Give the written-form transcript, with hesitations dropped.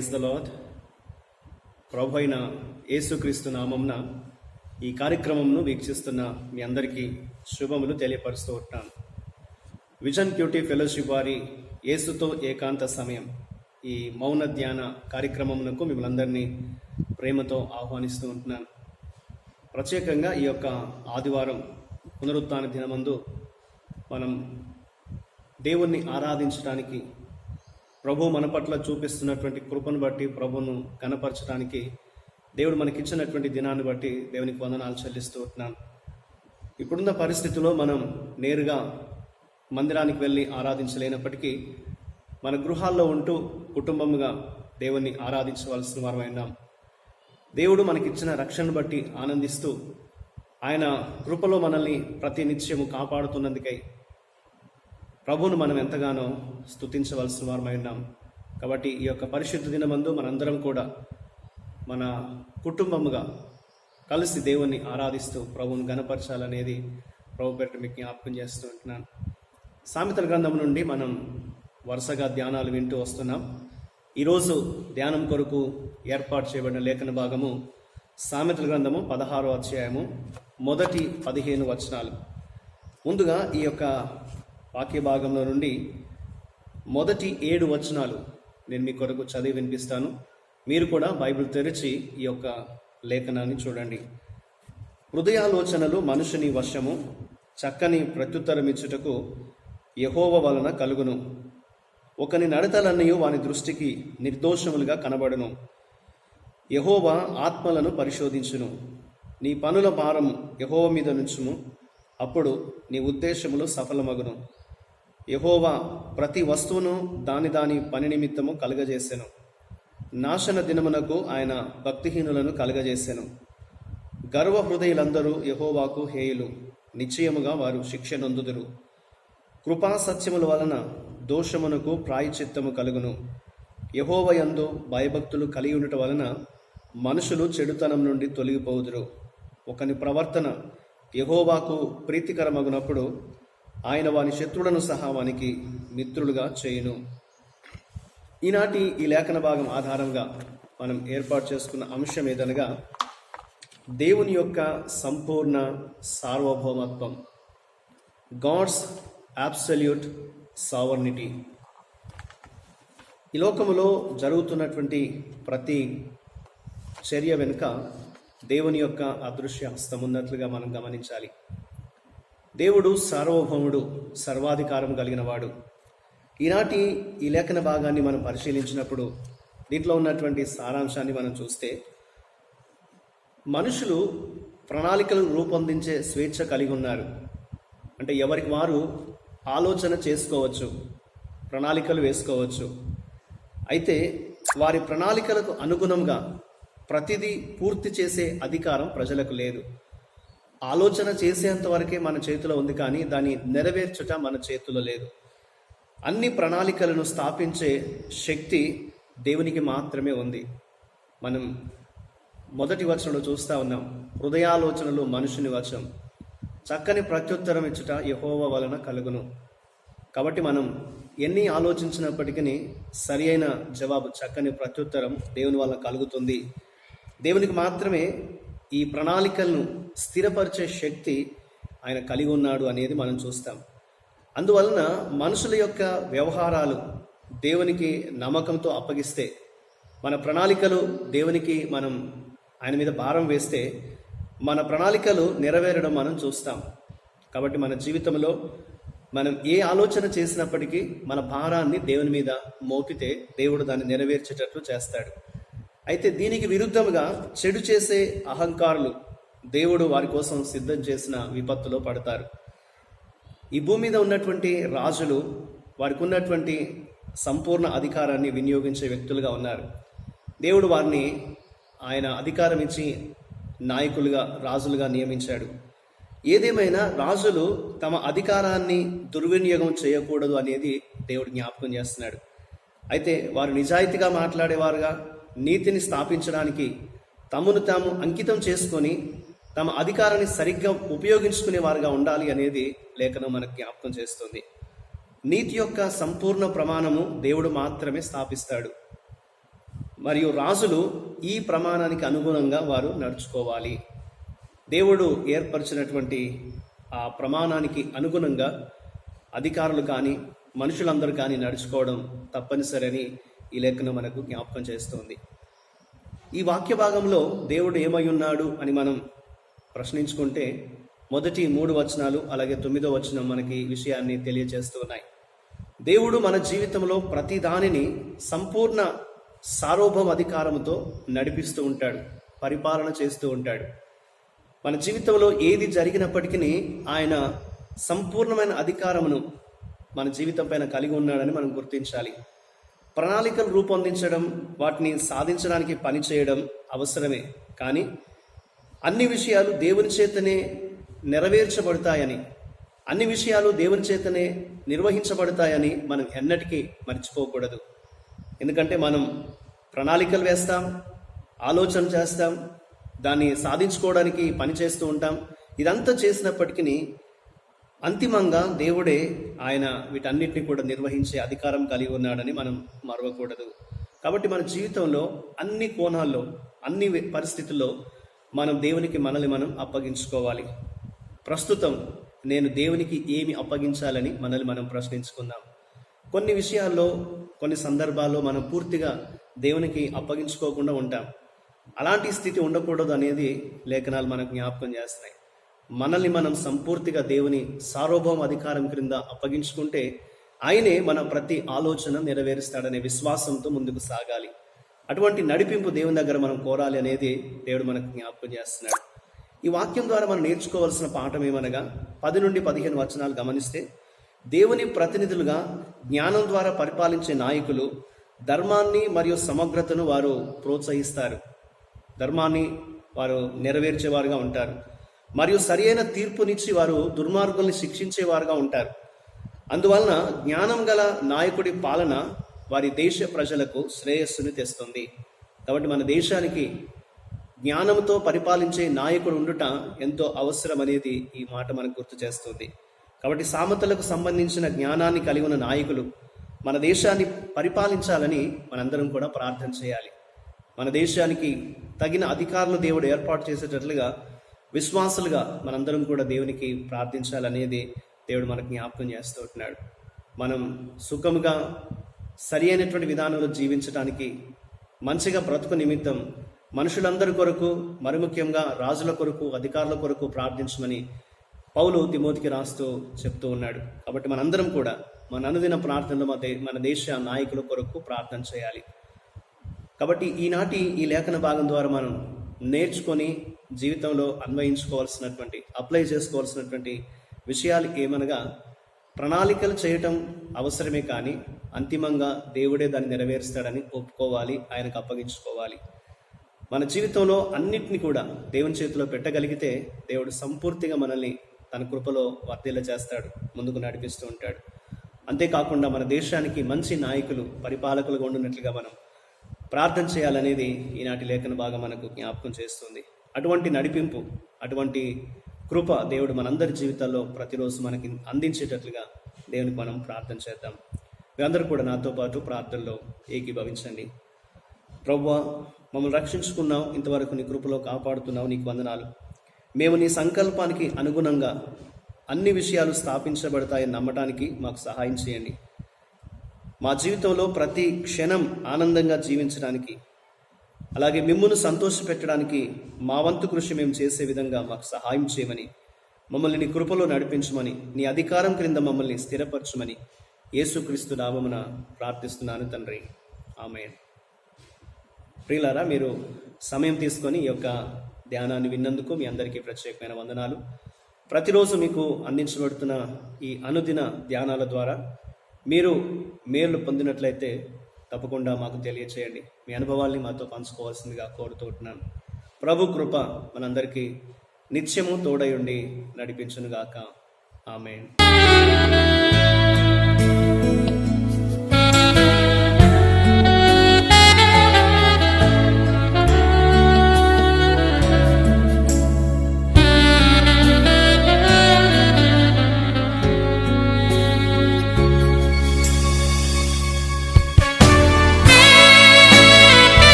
Praise the lord. ప్రభు అయిన యేసుక్రీస్తు నామమున ఈ కార్యక్రమంను వీక్షిస్తున్న మీ అందరికీ శుభములు తెలియపరుస్తూ ఉంటాను. విజన్ బ్యూటీ ఫెలోషిప్ వారి యేసుతో ఏకాంత సమయం ఈ మౌన ధ్యాన కార్యక్రమమునకు మిమ్మల్ని అందరినీ ప్రేమతో ఆహ్వానిస్తూ ఉంటున్నాను. ప్రత్యేకంగా ఈ యొక్క ఆదివారం పునరుత్థాన దినమందు మనం దేవుణ్ణి ఆరాధించడానికి, ప్రభు మన పట్ల చూపిస్తున్నటువంటి కృపను బట్టి ప్రభును కనపరచడానికి, దేవుడు మనకిచ్చినటువంటి దినాన్ని బట్టి దేవునికి వందనాలు చెల్లిస్తూ ఉంటున్నాను. ఇప్పుడున్న పరిస్థితిలో మనం నేరుగా మందిరానికి వెళ్ళి ఆరాధించలేనప్పటికీ మన గృహాల్లో ఉంటూ కుటుంబముగా దేవుణ్ణి ఆరాధించవలసిన వారమైనాం. దేవుడు మనకిచ్చిన రక్షణను బట్టి ఆనందిస్తూ ఆయన కృపలో మనల్ని ప్రతి నిత్యము కాపాడుతున్నందుకై ప్రభువును మనం ఎంతగానో స్తుతించవలసిన వారమై ఉన్నాం. కాబట్టి ఈ యొక్క పరిశుద్ధ దినమందు మనందరం కూడా మన కుటుంబముగా కలిసి దేవుణ్ణి ఆరాధిస్తూ ప్రభువును గణపరచాలనేది ప్రభు పేరిట మీకు జ్ఞాపకం చేస్తూ ఉంటున్నాను. సామెతల గ్రంథం నుండి మనం వరుసగా ధ్యానాలు వింటూ వస్తున్నాం. ఈరోజు ధ్యానం కొరకు ఏర్పాటు చేయబడిన లేఖన భాగము సామెతల గ్రంథము 16వ అధ్యాయము మొదటి 15 వచనాలు. ముందుగా ఈ యొక్క వాక్య భాగంలో నుండి మొదటి 7 వచనాలు నేను మీ కొరకు చదివి వినిపిస్తాను. మీరు కూడా బైబిల్ తెరిచి ఈ యొక్క లేఖనాన్ని చూడండి. హృదయాలోచనలు మనుషుని వశము, చక్కని ప్రత్యుత్తరమిచ్చుటకు యెహోవా వలన కలుగును. ఒకని నడతలన్నీ వాని దృష్టికి నిర్దోషములుగా కనబడును. యెహోవా ఆత్మలను పరిశోధించును. నీ పనుల భారము యెహోవా మీద నుంచుము, అప్పుడు నీ ఉద్దేశములు సఫలమగును. యెహోవా ప్రతి వస్తువును దాని పని నిమిత్తము కలుగజేసెను. నాశన దినమునకు ఆయన భక్తిహీనులను కలుగజేసెను. గర్వ హృదయులందరూ యెహోవాకు హేయులు, నిశ్చయముగా వారు శిక్ష నొందుదురు. కృపా సత్యముల వలన దోషమునకు ప్రాయశ్చిత్తము కలుగును. యెహోవా యందు భయభక్తులు కలిగి ఉండటం వలన మనుషులు చెడుతనం నుండి తొలగిపోదురు. ఒకని ప్రవర్తన యెహోవాకు ప్రీతికరమగునప్పుడు ఆయన వాని శత్రువులను సహా వానికి మిత్రులుగా చేయును. ఈనాటి ఈ లేఖన భాగం ఆధారంగా మనం ఏర్పాటు చేసుకున్న అంశం ఏదనగా దేవుని యొక్క సంపూర్ణ సార్వభౌమత్వం, గాడ్స్ అబ్సల్యూట్ సావర్నిటీ. ఈ లోకములో జరుగుతున్నటువంటి ప్రతి చర్య వెనుక దేవుని యొక్క అదృశ్య హస్తం ఉన్నట్లుగా మనం గమనించాలి. దేవుడు సార్వభౌముడు, సర్వాధికారం కలిగిన వాడు. ఈనాటి ఈ లేఖన భాగాన్ని మనం పరిశీలించినప్పుడు దీంట్లో ఉన్నటువంటి సారాంశాన్ని మనం చూస్తే, మనుషులు ప్రణాళికలు రూపొందించే స్వేచ్ఛ కలిగి ఉన్నారు. అంటే ఎవరికి వారు ఆలోచన చేసుకోవచ్చు, ప్రణాళికలు వేసుకోవచ్చు. అయితే వారి ప్రణాళికలకు అనుగుణంగా ప్రతిదీ పూర్తి చేసే అధికారం ప్రజలకు లేదు. ఆలోచన చేసేంత వరకే మన చేతిలో ఉంది, కానీ దాన్ని నెరవేర్చుట మన చేతిలో లేదు. అన్ని ప్రణాళికలను స్థాపించే శక్తి దేవునికి మాత్రమే ఉంది. మనం మొదటి వచనంలో చూస్తూ ఉన్నాం, హృదయాలోచనలు మనుషుని వశం, చక్కని ప్రత్యుత్తరం ఇచ్చుట యెహోవా వలన కలుగును. కాబట్టి మనం ఎన్ని ఆలోచించినప్పటికీ సరి అయిన జవాబు, చక్కని ప్రత్యుత్తరం దేవుని వలన కలుగుతుంది. దేవునికి మాత్రమే ఈ ప్రణాళికలను స్థిరపరిచే శక్తి ఆయన కలిగి ఉన్నాడు అనేది మనం చూస్తాం. అందువలన మనుషుల యొక్క వ్యవహారాలు దేవునికి నమ్మకంతో అప్పగిస్తే, మన ప్రణాళికలు దేవునికి మనం ఆయన మీద భారం వేస్తే మన ప్రణాళికలు నెరవేరడం మనం చూస్తాం. కాబట్టి మన జీవితంలో మనం ఏ ఆలోచన చేసినప్పటికీ మన భారాన్ని దేవుని మీద మోపితే దేవుడు దాన్ని నెరవేర్చేటట్లు చేస్తాడు. అయితే దీనికి విరుద్ధంగా చెడు చేసే అహంకారులు దేవుడు వారి కోసం సిద్ధం చేసిన విపత్తులో పడతారు. ఈ భూమి మీద ఉన్నటువంటి రాజులు వారికి ఉన్నటువంటి సంపూర్ణ అధికారాన్ని వినియోగించే వ్యక్తులుగా ఉన్నారు. దేవుడు వారిని ఆయన అధికారం ఇచ్చి నాయకులుగా, రాజులుగా నియమించాడు. ఏదేమైనా రాజులు తమ అధికారాన్ని దుర్వినియోగం చేయకూడదు అనేది దేవుడు జ్ఞాపకం చేస్తున్నాడు. అయితే వారు నిజాయితీగా మాట్లాడేవారుగా, నీతిని స్థాపించడానికి తమను తాము అంకితం చేసుకొని తమ అధికారాన్ని సరిగ్గా ఉపయోగించుకునే వారుగా ఉండాలి అనేది లేఖనం మనకు జ్ఞాపకం చేస్తుంది. నీతి యొక్క సంపూర్ణ ప్రమాణము దేవుడు మాత్రమే స్థాపిస్తాడు. మరియు రాజులు ఈ ప్రమాణానికి అనుగుణంగా వారు నడుచుకోవాలి. దేవుడు ఏర్పరిచినటువంటి ఆ ప్రమాణానికి అనుగుణంగా అధికారులు కానీ మనుషులందరూ కానీ నడుచుకోవడం తప్పనిసరి అని ఈ లేఖనం మనకు జ్ఞాపకం చేస్తుంది. ఈ వాక్య భాగంలో దేవుడు ఏమై ఉన్నాడు అని మనం ప్రశ్నించుకుంటే మొదటి 3 వచనాలు అలాగే 9వ వచనం మనకి ఈ విషయాన్ని తెలియజేస్తూ ఉన్నాయి. దేవుడు మన జీవితంలో ప్రతి దానిని సంపూర్ణ సార్వభౌమ అధికారంతో నడిపిస్తూ ఉంటాడు, పరిపాలన చేస్తూ ఉంటాడు. మన జీవితంలో ఏది జరిగినప్పటికీ ఆయన సంపూర్ణమైన అధికారమును మన జీవితం పైన కలిగి ఉన్నాడని మనం గుర్తించాలి. ప్రణాళికలు రూపొందించడం, వాటిని సాధించడానికి పని చేయడం అవసరమే, కానీ అన్ని విషయాలు దేవుని చేతనే నెరవేర్చబడతాయని, అన్ని విషయాలు దేవుని చేతనే నిర్వహించబడతాయని మనం ఎన్నటికీ మర్చిపోకూడదు. ఎందుకంటే మనం ప్రణాళికలు వేస్తాం, ఆలోచన చేస్తాం, దాన్ని సాధించుకోవడానికి పని చేస్తూ ఉంటాం. ఇదంతా చేసినప్పటికీ అంతిమంగా దేవుడే ఆయన వీటన్నిటిని కూడా నిర్వహించే అధికారం కలిగి ఉన్నాడని మనం మరవకూడదు. కాబట్టి మన జీవితంలో అన్ని కోణాల్లో, అన్ని పరిస్థితుల్లో మనం దేవునికి మనల్ని మనం అప్పగించుకోవాలి. ప్రస్తుతం నేను దేవునికి ఏమి అప్పగించాలని మనల్ని మనం ప్రశ్నించుకుందాం. కొన్ని విషయాల్లో, కొన్ని సందర్భాల్లో మనం పూర్తిగా దేవునికి అప్పగించుకోకుండా ఉంటాం. అలాంటి స్థితి ఉండకూడదు అనేది లేఖనాలు మనకు జ్ఞాపకం చేస్తున్నాయి. మనల్ని మనం సంపూర్తిగా దేవుని సార్వభౌమ అధికారం క్రింద అప్పగించుకుంటే ఆయనే మన ప్రతి ఆలోచన నెరవేరుస్తాడనే విశ్వాసంతో ముందుకు సాగాలి. అటువంటి నడిపింపు దేవుని దగ్గర మనం కోరాలి అనేది దేవుడు మనకు జ్ఞాపకం చేస్తున్నాడు. ఈ వాక్యం ద్వారా మనం నేర్చుకోవాల్సిన పాఠం ఏమనగా 10 నుండి 15 వచనాలు గమనిస్తే, దేవుని ప్రతినిధులుగా జ్ఞానం ద్వారా పరిపాలించే నాయకులు ధర్మాన్ని మరియు సమగ్రతను వారు ప్రోత్సహిస్తారు. ధర్మాన్ని వారు నెరవేర్చేవారుగా ఉంటారు మరియు సరియైన తీర్పునిచ్చి వారు దుర్మార్గుల్ని శిక్షించేవారుగా ఉంటారు. అందువలన జ్ఞానం గల నాయకుడి పాలన వారి దేశ ప్రజలకు శ్రేయస్సుని తెస్తుంది. కాబట్టి మన దేశానికి జ్ఞానంతో పరిపాలించే నాయకుడు ఉండుట ఎంతో అవసరం అనేది ఈ మాట మనకు గుర్తు చేస్తుంది. కాబట్టి సామెతలకు సంబంధించిన జ్ఞానాన్ని కలిగి ఉన్న నాయకులు మన దేశాన్ని పరిపాలించాలని మనందరం కూడా ప్రార్థన చేయాలి. మన దేశానికి తగిన అధికారులు దేవుడు ఏర్పాటు చేసేటట్లుగా విశ్వాసులుగా మనందరం కూడా దేవునికి ప్రార్థించాలనేది దేవుడు మనకు జ్ఞాపకం చేస్తూ ఉంటున్నాడు. మనం సుఖముగా సరి అయినటువంటి విధానంలో జీవించడానికి, మంచిగా బ్రతుకు నిమిత్తం మనుషులందరి కొరకు, మరి ముఖ్యంగా రాజుల కొరకు, అధికారుల కొరకు ప్రార్థించమని పౌలు తిమోతికి రాస్తూ చెప్తూ ఉన్నాడు. కాబట్టి మనందరం కూడా మన అనుదిన ప్రార్థనలో మన దేశ నాయకుల కొరకు ప్రార్థన చేయాలి. కాబట్టి ఈనాటి ఈ లేఖన భాగం ద్వారా మనం నేర్చుకొని జీవితంలో అన్వయించుకోవాల్సినటువంటి, అప్లై చేసుకోవాల్సినటువంటి విషయాలు ఏమనగా, ప్రణాళికలు చేయటం అవసరమే, కానీ అంతిమంగా దేవుడే దాన్ని నెరవేరుస్తాడని ఒప్పుకోవాలి, ఆయనకు అప్పగించుకోవాలి. మన జీవితంలో అన్నిటిని కూడా దేవుని చేతిలో పెట్టగలిగితే దేవుడు సంపూర్తిగా మనల్ని తన కృపలో వర్ధిల్ల చేస్తాడు, ముందుకు నడిపిస్తూ ఉంటాడు. అంతేకాకుండా మన దేశానికి మంచి నాయకులు, పరిపాలకులుగా ఉండినట్లుగా మనం ప్రార్థన చేయాలనేది ఈనాటి లేఖన భాగం మనకు జ్ఞాపకం చేస్తుంది. అటువంటి నడిపింపు, అటువంటి కృప దేవుడు మనందరి జీవితాల్లో ప్రతిరోజు మనకి అందించేటట్లుగా దేవునికి మనం ప్రార్థన చేద్దాం. మీరందరూ కూడా నాతో పాటు ప్రార్థనలో ఏకీభవించండి. ప్రభువా, మమ్మల్ని రక్షించుకున్నావు, ఇంతవరకు నీ కృపలో కాపాడుతున్నావు, నీకు వందనాలు. మేము నీ సంకల్పానికి అనుగుణంగా అన్ని విషయాలు స్థాపించబడతాయని నమ్మటానికి మాకు సహాయం చేయండి. మా జీవితంలో ప్రతి క్షణం ఆనందంగా జీవించడానికి, అలాగే మిమ్మును సంతోషపెట్టడానికి మా వంతు కృషి మేము చేసే విధంగా మాకు సహాయం చేయమని, మమ్మల్ని నీ కృపలో నడిపించమని, నీ అధికారం క్రింద మమ్మల్ని స్థిరపరచమని యేసుక్రీస్తు నామమున ప్రార్థిస్తున్నాను తండ్రి. ఆమేన్. ప్రియులారా, మీరు సమయం తీసుకొని ఈ యొక్క ధ్యానాన్ని విన్నందుకు మీ అందరికీ ప్రత్యేకమైన వందనాలు. ప్రతిరోజు మీకు అందించబడుతున్న ఈ అనుదిన ధ్యానాల ద్వారా మీరు మేలు పొందినట్లయితే తప్పకుండా మాకు తెలియచేయండి. మీ అనుభవాల్ని మాతో పంచుకోవాల్సిందిగా కోరుతూ ఉంటున్నాను. ప్రభు కృప మనందరికీ నిత్యము తోడై ఉండి నడిపించునుగాక. ఆమేన్.